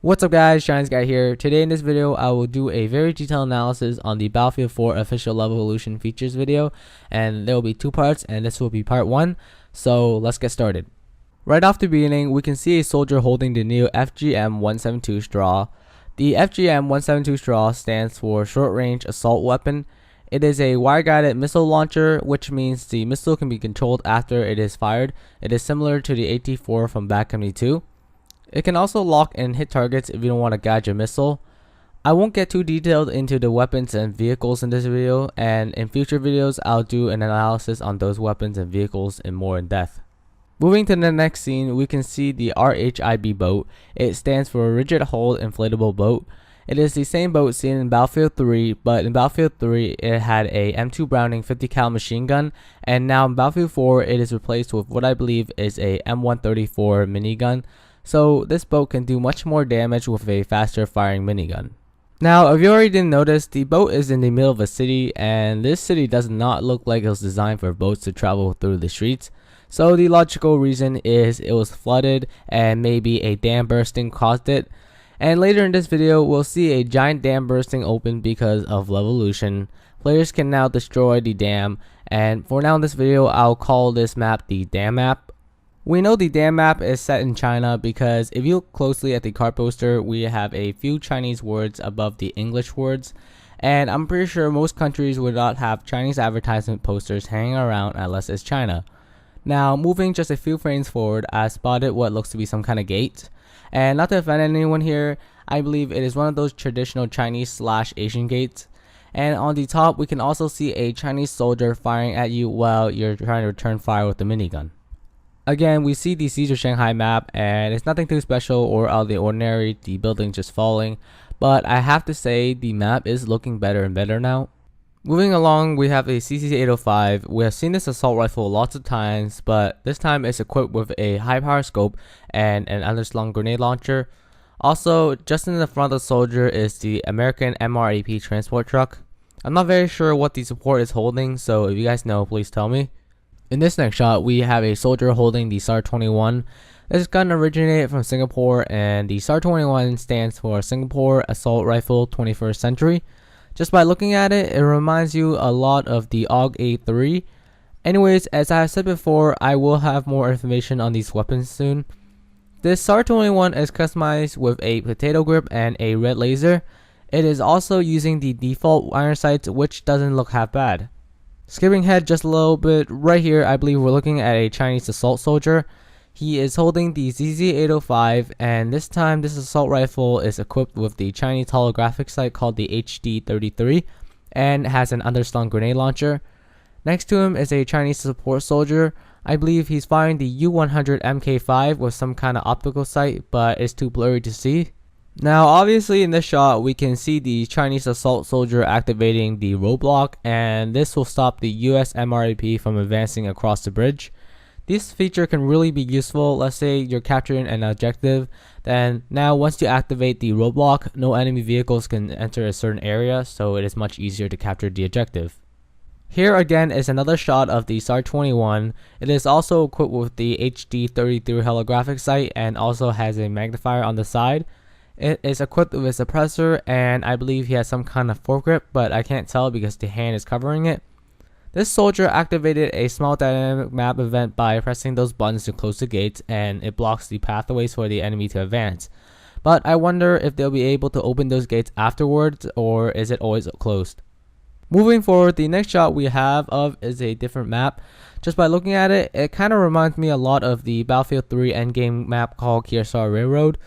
What's up guys, Shines Guy here. Today in this video I will do a very detailed analysis on the Battlefield 4 official Levolution features video, and there will be two parts and this will be part 1. So let's get started. Right off the beginning we can see a soldier holding the new FGM-172 straw. The FGM-172 straw stands for Short Range Assault Weapon. It is a wire-guided missile launcher, which means the missile can be controlled after it is fired. It is similar to the AT-4 from Bad Company 2. It can also lock and hit targets if you don't want to guide your missile. I won't get too detailed into the weapons and vehicles in this video, and in future videos I'll do an analysis on those weapons and vehicles in more in depth. Moving to the next scene, we can see the RHIB boat. It stands for Rigid Hull Inflatable Boat. It is the same boat seen in Battlefield 3, but in Battlefield 3 it had a M2 Browning 50 cal machine gun, and now in Battlefield 4 it is replaced with what I believe is a M134 minigun. So this boat can do much more damage with a faster firing minigun. Now, if you already didn't notice, the boat is in the middle of a city, and this city does not look like it was designed for boats to travel through the streets. So the logical reason is it was flooded and maybe a dam bursting caused it. And later in this video we'll see a giant dam bursting open because of Levolution. Players can now destroy the dam, and for now in this video I'll call this map the dam map. We know the dam map is set in China because if you look closely at the card poster, we have a few Chinese words above the English words, and I'm pretty sure most countries would not have Chinese advertisement posters hanging around unless it's China. Now, moving just a few frames forward, I spotted what looks to be some kind of gate, and not to offend anyone here, I believe it is one of those traditional Chinese / Asian gates. And on the top we can also see a Chinese soldier firing at you while you're trying to return fire with the minigun. Again, we see the Siege of Shanghai map, and it's nothing too special or out of the ordinary, the building just falling, but I have to say the map is looking better and better now. Moving along, we have a CC805. We have seen this assault rifle lots of times, but this time it's equipped with a high power scope and an underslung grenade launcher. Also, just in the front of the soldier is the American MRAP transport truck. I'm not very sure what the support is holding, so if you guys know, please tell me. In this next shot, we have a soldier holding the SAR-21. This gun originated from Singapore, and the SAR-21 stands for Singapore Assault Rifle 21st Century. Just by looking at it, it reminds you a lot of the AUG A3. Anyways, as I have said before, I will have more information on these weapons soon. This SAR-21 is customized with a potato grip and a red laser. It is also using the default iron sights, which doesn't look half bad. Skipping ahead just a little bit, right here I believe we're looking at a Chinese assault soldier. He is holding the ZZ805, and this time this assault rifle is equipped with the Chinese holographic sight called the HD33 and has an underslung grenade launcher. Next to him is a Chinese support soldier. I believe he's firing the U100 MK5 with some kind of optical sight, but it's too blurry to see. Now obviously in this shot we can see the Chinese assault soldier activating the roadblock, and this will stop the US MRAP from advancing across the bridge. This feature can really be useful. Let's say you're capturing an objective, then now once you activate the roadblock, no enemy vehicles can enter a certain area, so it is much easier to capture the objective. Here again is another shot of the SAR-21. It is also equipped with the HD33 holographic sight and also has a magnifier on the side. It is equipped with a suppressor, and I believe he has some kind of foregrip, but I can't tell because the hand is covering it. This soldier activated a small dynamic map event by pressing those buttons to close the gates, and it blocks the pathways for the enemy to advance. But I wonder if they'll be able to open those gates afterwards, or is it always closed? Moving forward, the next shot we have of is a different map. Just by looking at it, it kind of reminds me a lot of the Battlefield 3 endgame map called Kearsarge Railroad.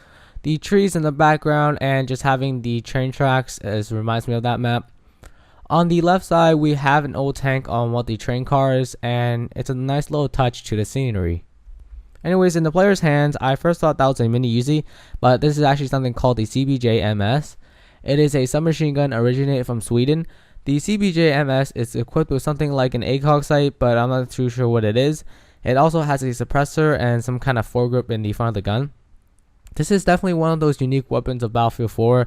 The trees in the background and just having the train tracks reminds me of that map. On the left side we have an old tank on one of the train cars, and it's a nice little touch to the scenery. Anyways, in the player's hands, I first thought that was a mini Uzi, but this is actually something called the CBJ-MS. It is a submachine gun originated from Sweden. The CBJ-MS is equipped with something like an ACOG sight, but I'm not too sure what it is. It also has a suppressor and some kind of foregrip in the front of the gun. This is definitely one of those unique weapons of Battlefield 4,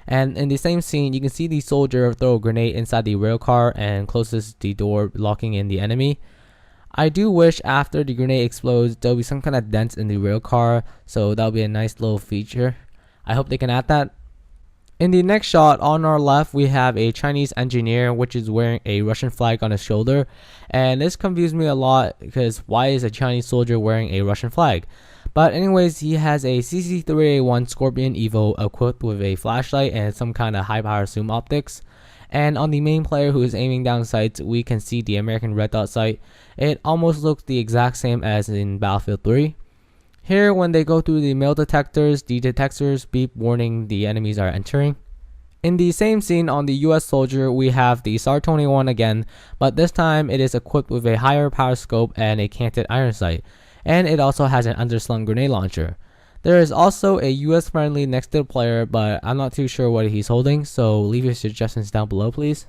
and in the same scene you can see the soldier throw a grenade inside the rail car and closes the door, locking in the enemy. I do wish after the grenade explodes there'll be some kind of dents in the rail car, so that'll be a nice little feature. I hope they can add that. In the next shot on our left, we have a Chinese engineer which is wearing a Russian flag on his shoulder, and this confused me a lot because why is a Chinese soldier wearing a Russian flag? But anyways, he has a CC3A1 Scorpion Evo equipped with a flashlight and some kind of high power zoom optics. And on the main player who is aiming down sights, we can see the American red dot sight. It almost looks the exact same as in Battlefield 3. Here, when they go through the metal detectors, the detectors beep warning the enemies are entering. In the same scene on the US soldier, we have the SAR-21 again, but this time it is equipped with a higher power scope and a canted iron sight, and it also has an underslung grenade launcher. There is also a US friendly next to the player, but I'm not too sure what he's holding, so leave your suggestions down below please.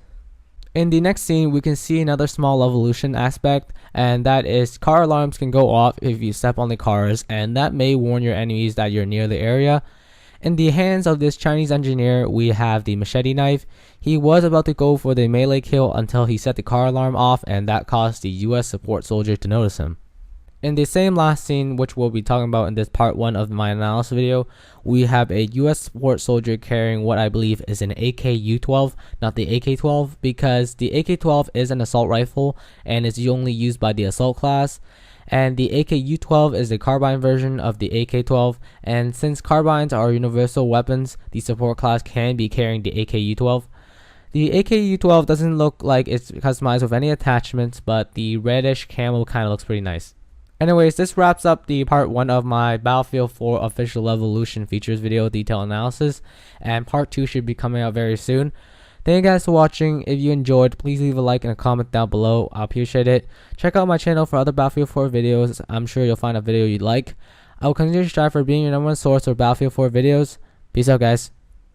In the next scene, we can see another small Levolution aspect, and that is car alarms can go off if you step on the cars, and that may warn your enemies that you're near the area. In the hands of this Chinese engineer, we have the machete knife. He was about to go for the melee kill until he set the car alarm off, and that caused the US support soldier to notice him. In the same last scene, which we'll be talking about in this part 1 of my analysis video, we have a US support soldier carrying what I believe is an AK-U12, not the AK-12, because the AK-12 is an assault rifle and is only used by the assault class, and the AK-U12 is the carbine version of the AK-12, and since carbines are universal weapons, the support class can be carrying the AK-U12. The AK-U12 doesn't look like it's customized with any attachments, but the reddish camo kind of looks pretty nice. Anyways, this wraps up the part 1 of my Battlefield 4 official Levolution features video detail analysis, and part 2 should be coming out very soon. Thank you guys for watching. If you enjoyed, please leave a like and a comment down below. I appreciate it. Check out my channel for other Battlefield 4 videos. I'm sure you'll find a video you'd like. I will continue to strive for being your #1 source for Battlefield 4 videos. Peace out guys.